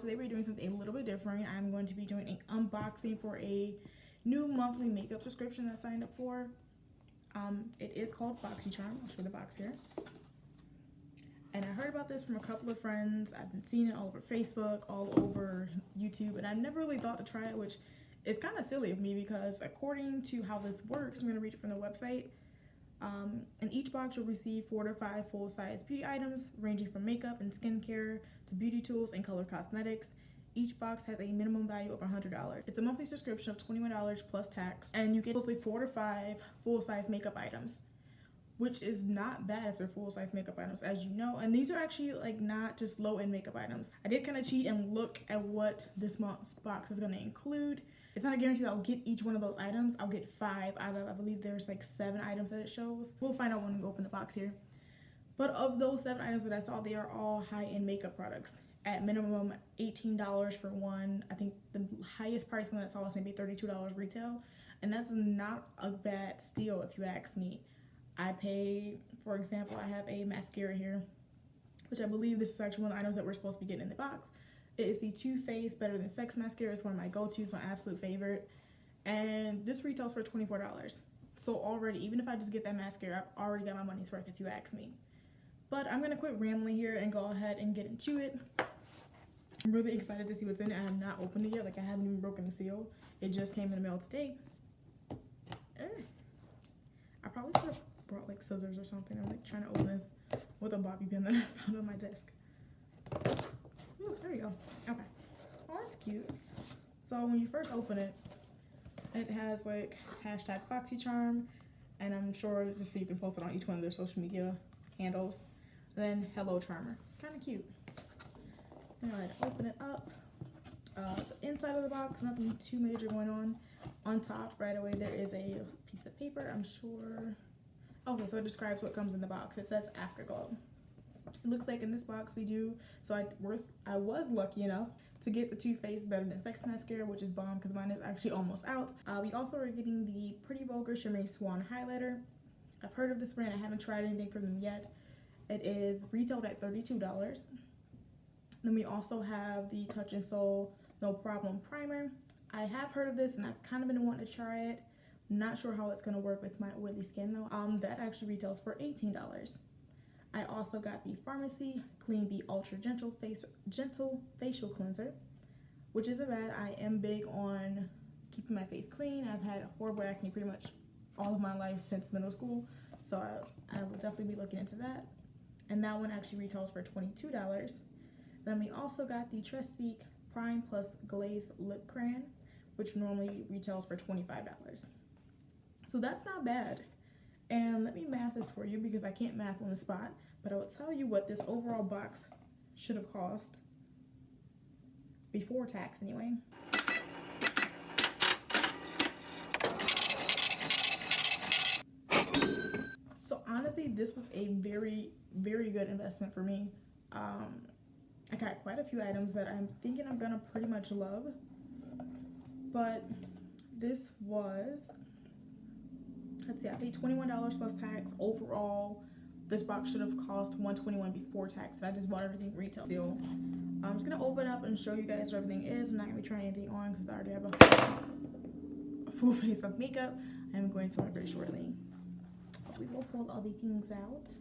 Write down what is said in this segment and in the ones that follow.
today we're doing something a little bit different. I'm going to be doing an unboxing for a new monthly makeup subscription that I signed up for. It is called Boxy Charm. I'll show the box here. And I heard about this from a couple of friends. I've been seeing it all over Facebook, all over YouTube, and I never really thought to try it, which is kind of silly of me because according to how this works, I'm going to read it from the website. In each box, you'll receive 4 to 5 full-size beauty items ranging from makeup and skincare to beauty tools and color cosmetics. Each box has a minimum value of $100. It's a monthly subscription of $21 plus tax, and you get mostly 4 to 5 full-size makeup items, which is not bad if they're full-size makeup items, as you know. And these are actually like not just low-end makeup items. I did kind of cheat and look at what this month's box is going to include. It's not a guarantee that I'll get each one of those items. I'll get 5 out of, I believe there's like 7 items that it shows. We'll find out when we open the box here. But of those 7 items that I saw, they are all high-end makeup products. At minimum $18 for one. I think the highest price one that I saw was maybe $32 retail. And that's not a bad steal if you ask me. I pay, for example, I have a mascara here, which I believe this is actually one of the items that we're supposed to be getting in the box. It is the Too Faced Better Than Sex mascara. It's one of my go-tos, my absolute favorite. And this retails for $24. So already, even if I just get that mascara, I've already got my money's worth if you ask me. But I'm going to quit rambling here and go ahead and get into it. I'm really excited to see what's in it. I have not opened it yet. Like, I haven't even broken the seal. It just came in the mail today. I probably should have brought like scissors or something. I'm like trying to open this with a bobby pin that I found on my desk. Ooh, there we go. Okay. Oh, that's cute. So when you first open it, it has like hashtag Boxy Charm, and I'm sure just so you can post it on each one of their social media handles. And then Hello Charmer. Kind of cute. Alright, open it up. The inside of the box, nothing too major going on. On top, right away, there is a piece of paper, I'm sure. Okay, so it describes what comes in the box. It says Afterglow. It looks like in this box we do, so I was lucky enough to get the Too Faced Better Than Sex mascara, which is bomb because mine is actually almost out. We also are getting the Pretty Vulgar Shimmery Swan highlighter. I've heard of this brand. I haven't tried anything from them yet. It is retailed at $32. Then we also have the Touch and Soul No Problem primer. I have heard of this and I've kind of been wanting to try it. Not sure how it's going to work with my oily skin though. That actually retails for $18. I also got the Pharmacy Clean Bee Ultra Gentle Facial Cleanser, which isn't bad. I am big on keeping my face clean. I've had horrible acne pretty much all of my life since middle school, so I will definitely be looking into that. And that one actually retails for $22. Then we also got the Trestique Prime Plus Glaze Lip Crayon, which normally retails for $25. So that's not bad. And let me math this for you because I can't math on the spot, but I will tell you what this overall box should have cost before tax anyway. So honestly, this was a very, very good investment for me. I got quite a few items that I'm thinking I'm gonna pretty much love, but this was, let's see, I paid $21 plus tax. Overall, this box should have cost $121 before tax, and I just bought everything retail deal. I'm just gonna open up and show you guys what everything is. I'm not gonna be trying anything on because I already have a full face of makeup. I'm going to very shortly. We will pull all the things out.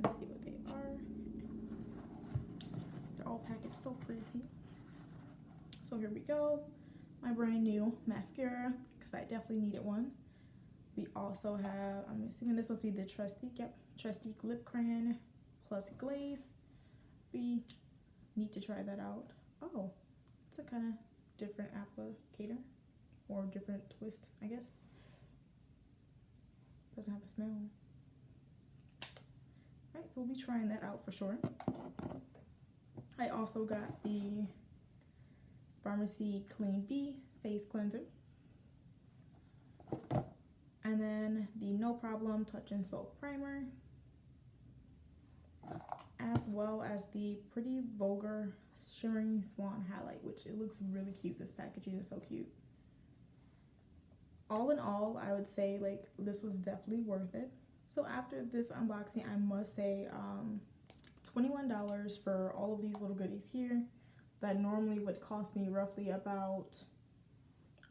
Let's see what they are. They're all packaged so pretty. So here we go. My brand new mascara, because I definitely needed one. We also have, I'm assuming this must be the Trestique, yep, Trestique Lip Crayon plus Glaze. We need to try that out. Oh, it's a kind of different applicator, or different twist, I guess. Doesn't have a smell. Alright, so we'll be trying that out for sure. I also got the Pharmacy Clean Bee Face Cleanser. And then the No Problem Touch and Soul Primer. As well as the Pretty Vulgar Shimmering Swan Highlight, which it looks really cute. This packaging is so cute. All in all, I would say like this was definitely worth it. So after this unboxing, I must say $21 for all of these little goodies here. that normally would cost me roughly about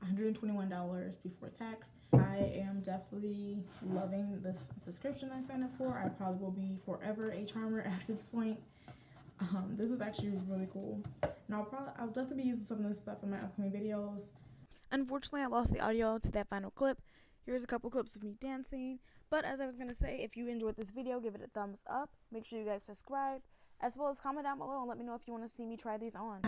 $121 before tax. I am definitely loving this subscription I signed up for. I probably will be forever a charmer after this point. This is actually really cool, and I'll definitely be using some of this stuff in my upcoming videos. Unfortunately, I lost the audio to that final clip. Here's a couple clips of me dancing. But as I was gonna say, if you enjoyed this video, give it a thumbs up. Make sure you guys subscribe, as well as comment down below and let me know if you want to see me try these on.